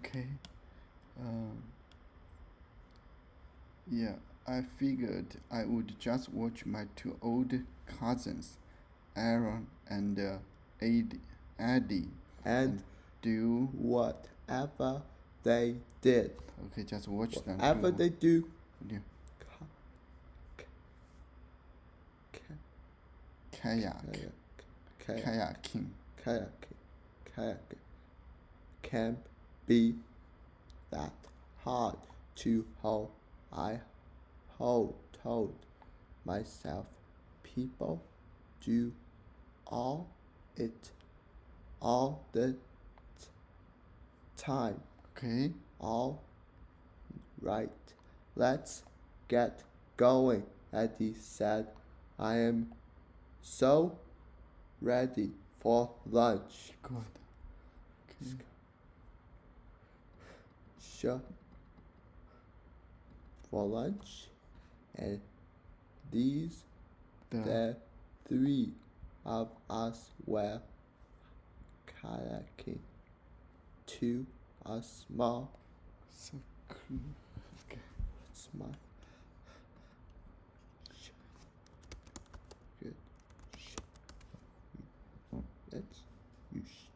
Okay. Um, yeah, I figured I would just watch my two old cousins, Aaron and Eddie, And do whatever they did. Okay, just watch them. Whatever they do. Yeah. Kayaking. Can't be that hard to hold. I told myself people do all the time. Okay. All right, let's get going. Eddie said, I am so ready for lunch. Good. Okay. Sure. For lunch, and the three of us were kayaking to a small Okay. small good let's use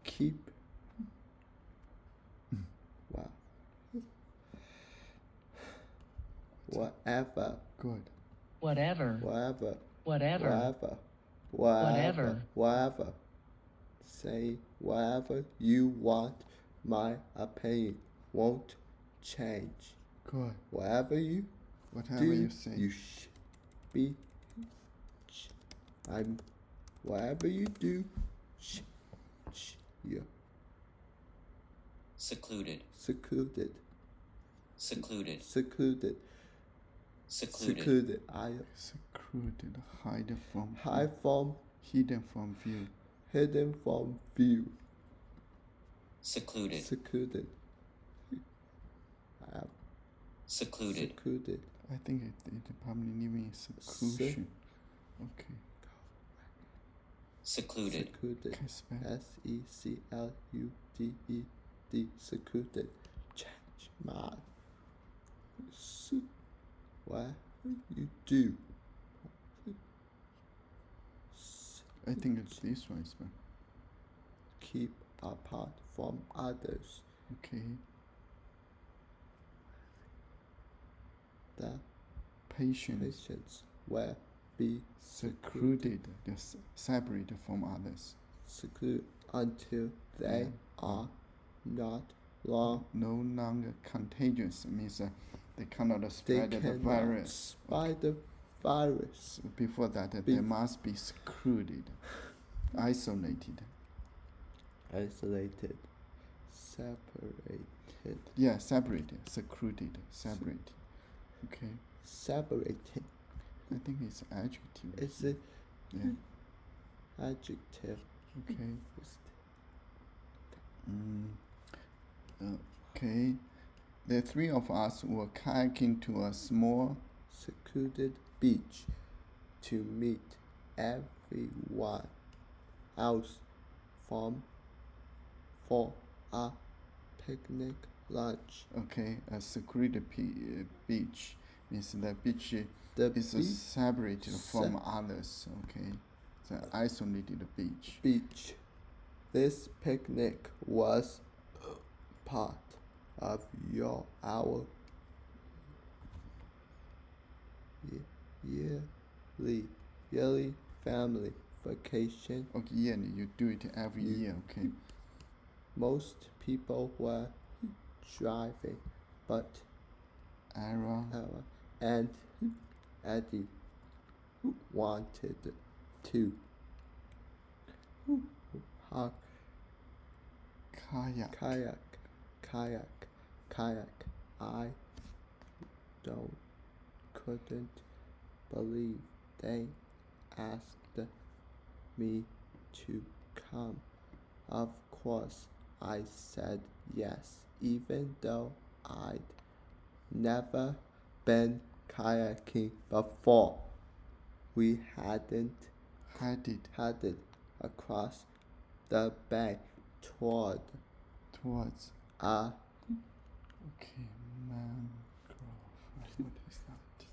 keep wow whatever good whatever say whatever you want, my opinion won't change. Good. Whatever you say, you be whatever you do yeah. Secluded. I secluded, hidden from view. Secluded. I think it probably living in seclusion. Okay. Secluded. SECLUDED. Secluded. Change my what you do. I think it's this one, man. Keep apart from others. Okay. The patients will be secluded, separated from others. Secluded until they are no longer contagious. Means they cannot spread the virus. Before that, they must be secluded, isolated. Separated. Yeah, separated, secluded, separate. Okay. Separated. I think it's adjective. Is it? Yeah. Adjective. Okay. Okay. The three of us were kayaking to a small, secluded beach to meet everyone else for a picnic lunch. Okay, a secluded beach means the beach is separated from others. Okay, it's an isolated beach. This picnic was part of our yearly family vacation. Okay, yeah, you do it every year. Okay. Most people were driving, but Aaron and Eddie wanted to kayak. I couldn't believe they asked me to come. Of course, I said yes, even though I'd never been kayaking before. We hadn't headed across the bay Toward. Towards. A. Okay, mangrove. What is that?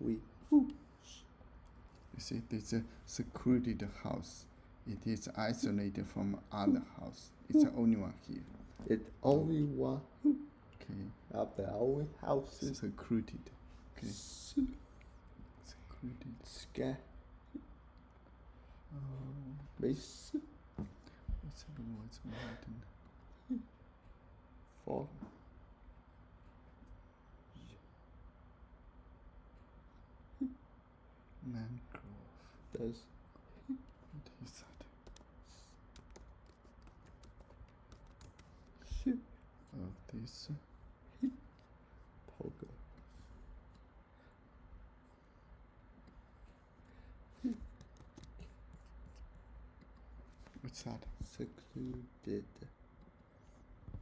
We. You see, it's a secluded house. It is isolated from other house. It's the only one here. It's only one. Okay. Of the only houses. Secluded. Okay. Secluded. Scare. Miss. What's the words written? For. Mangrove. There's. What is that? This. Poker. What's that? Secluded.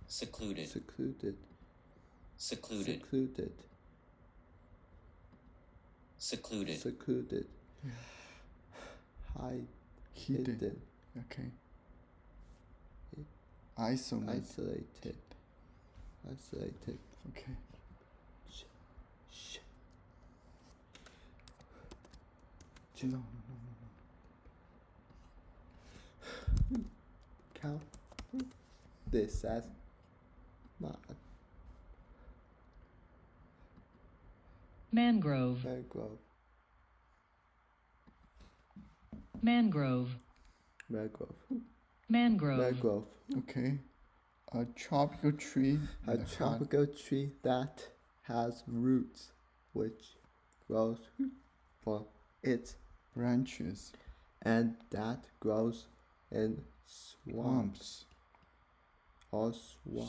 Secluded. Secluded. Secluded. Secluded. Secluded. Secluded. Hide. Hidden. Okay. Isolated. Isolated. Isolated. Okay. Shh. No. Count this as not Mangrove. mangrove. Mangrove. Mangrove. Mangrove. Mangrove. Okay. A tropical tree. A in the heart- tropical tree that has roots which grows from its branches. and that grows in swamps or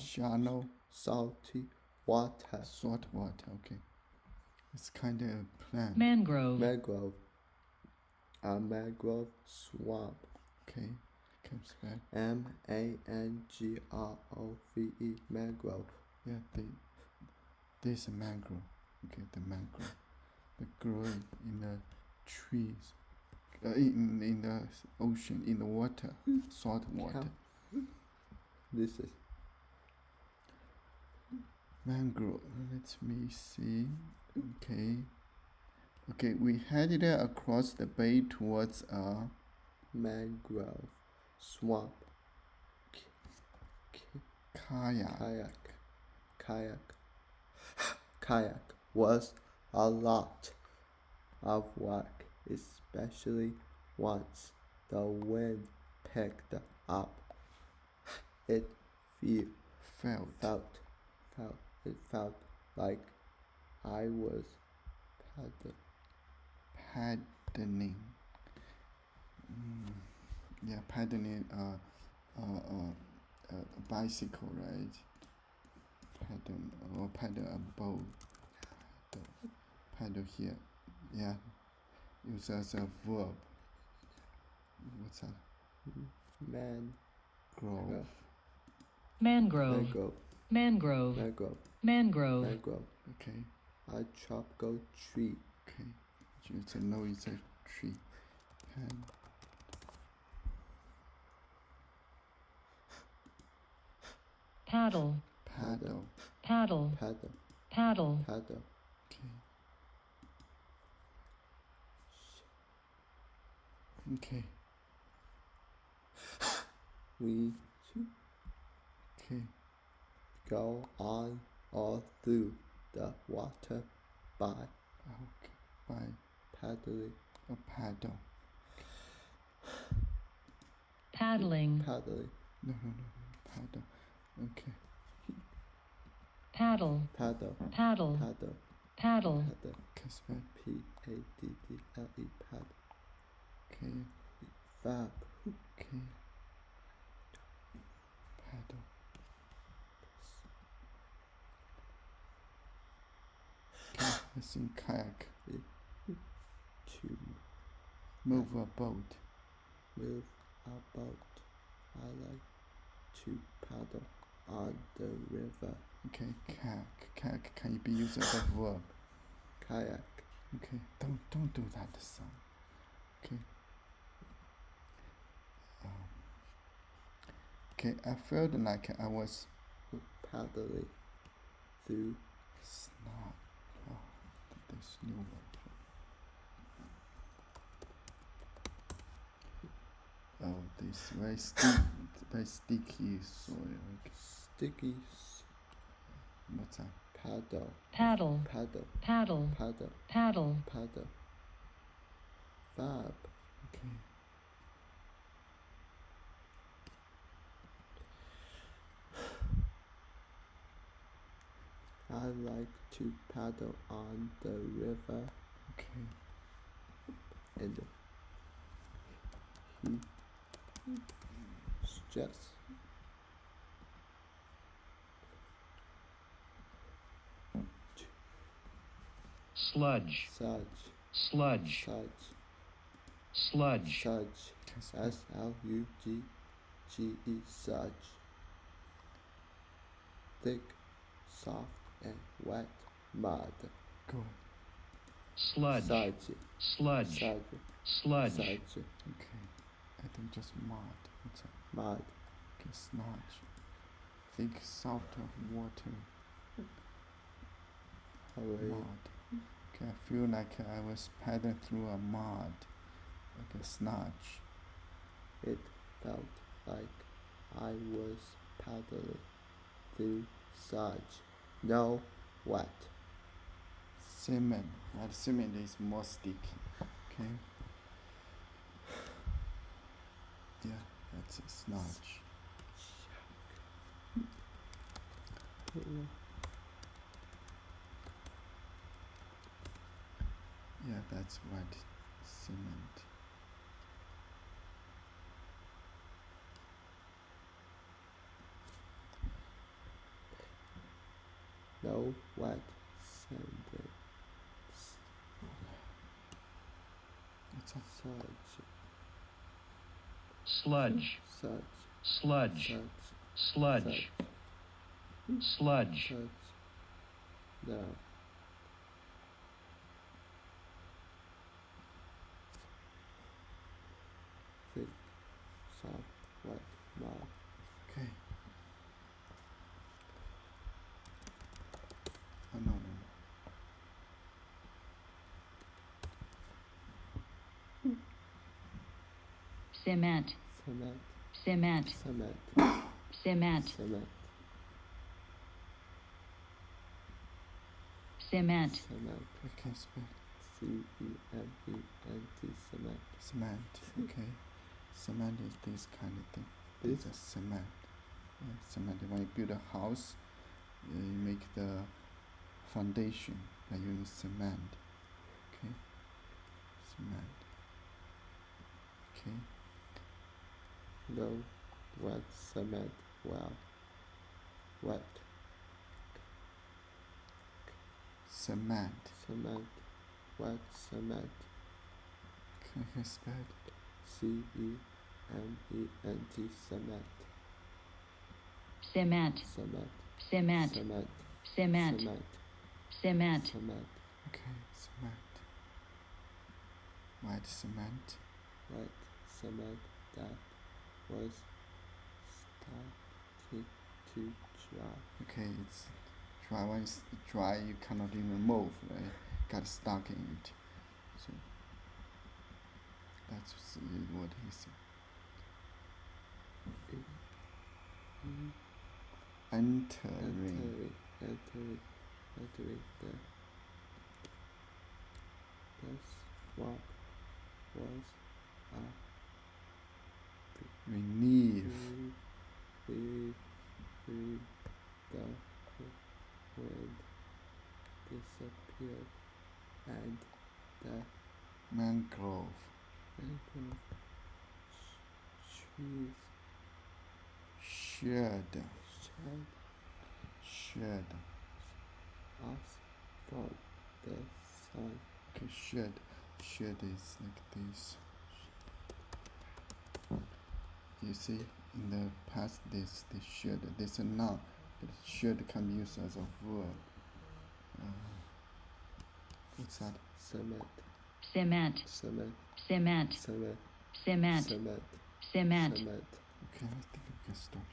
Shallow salty water. salt water. Okay. It's kind of a plant. Mangrove. Mangrove. A mangrove swamp. Okay. Comes back. mangrove. Mangrove. Yeah. There's a mangrove. Okay. The mangrove. They grow in the trees. In the ocean, in the water, salt water. This is Mangrove. Let me see. Okay. Okay, we headed across the bay towards a mangrove swamp. kayak. Kayak was a lot of work, especially once the wind picked up. It felt like I was Paddling. Yeah, paddling a bicycle, right? Paddle a boat. Paddle here. Yeah. Use as a verb. What's that? Mangrove. Mangrove. Mangrove. Mangrove. Mangrove. Mangrove. Okay. A tropical tree. Okay. Just know it's a tree. Paddle. Paddle. Paddle. Paddle. Paddle. Paddle. Okay. Okay. We Okay. go on all through the water by Okay. By paddling. a paddle. Paddling. Paddling. No. Paddle. Okay. Paddle. Paddle. Paddle. Paddle. Paddle. Paddle. Casper. Paddle. Paddle. Okay. Verb. Okay. Paddle. Okay. It's in kayak. To Move a boat. move a boat. I like to paddle on the river. Okay. Kayak can be used as a verb. Kayak. Okay. Don't do that, son. Okay. Okay, I felt like I was paddling through snot. Oh, this new word. Oh, this very sticky soil. Okay. sticky What's that? paddle, paddle, paddle, paddle, paddle, paddle, paddle. Verb, Okay. I like to paddle on the river Okay. and he suggests sludge, such, sludge, such, sludge, such, Okay, spell. SLUGGE, such. Thick, soft, and wet mud. Good. sludge, Such, sludge, such, sludge, such, Okay. I think just mud. What's that? mud. Okay, sludge. Thick, soft of water. Hurry, Mud. Okay, I feel like I was paddling through a mud. Like a sludge. it felt like I was paddling through such. No, wet. Cement. Right, cement is more sticky. Okay. Yeah, that's a sludge. Yeah, that's right. Cement. No, wet. Sand. What's that? Such, sludge, such, sludge, such, sludge, sludge, such. No. Thick, soft, wet, mud. Okay. Oh, no, no, no. cement, Cement, cement, cement, cement, cement, cement, cement. Okay, spell. CEMENT, cement. Cement. Okay. Cement is this kind of thing. This? It's a cement. Yeah, cement. When you build a house, you make the foundation by using cement. Okay. Cement. Okay. No, wet, cement, well, wet, Cement. cement, wet, cement. Okay, spell. CEMENT, cement, cement, cement, cement, cement, cement, cement, cement, cement, Okay, cement. White cement. wet, cement that was starting to dry. Okay, it's dry. When it's dry, you cannot even move, right? Got stuck in it. So that's what he said. Entering. Entering the swamp was a Relief. relief. The wind disappeared and the Mangrove. mangrove trees Shed. shed us from the sun. Okay, shed. Shed is like this. You see, in the past, this shed. This a noun, but shed can be used as a verb. What's that? Cement, cement, cement, cement, cement, cement, cement, cement. cement. Okay, I think we can stop